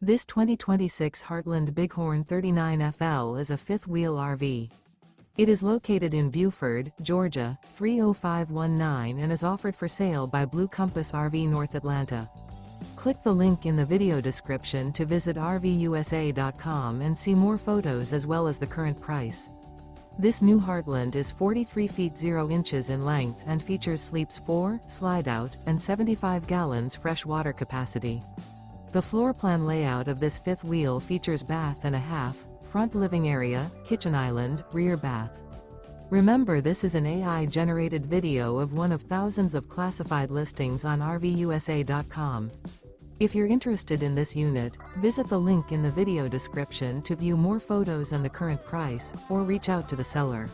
This 2026 Heartland Bighorn 39FL is a fifth-wheel RV. It is located in Buford, Georgia, 30519 and is offered for sale by Blue Compass RV North Atlanta. Click the link in the video description to visit RVUSA.com and see more photos as well as the current price. This new Heartland is 43 feet 0 inches in length and features sleeps 4, slide-out, and 75 gallons fresh water capacity. The floor plan layout of this fifth wheel features bath and a half, front living area, kitchen island, rear bath. Remember, this is an AI-generated video of one of thousands of classified listings on RVUSA.com. If you're interested in this unit, visit the link in the video description to view more photos and the current price, or reach out to the seller.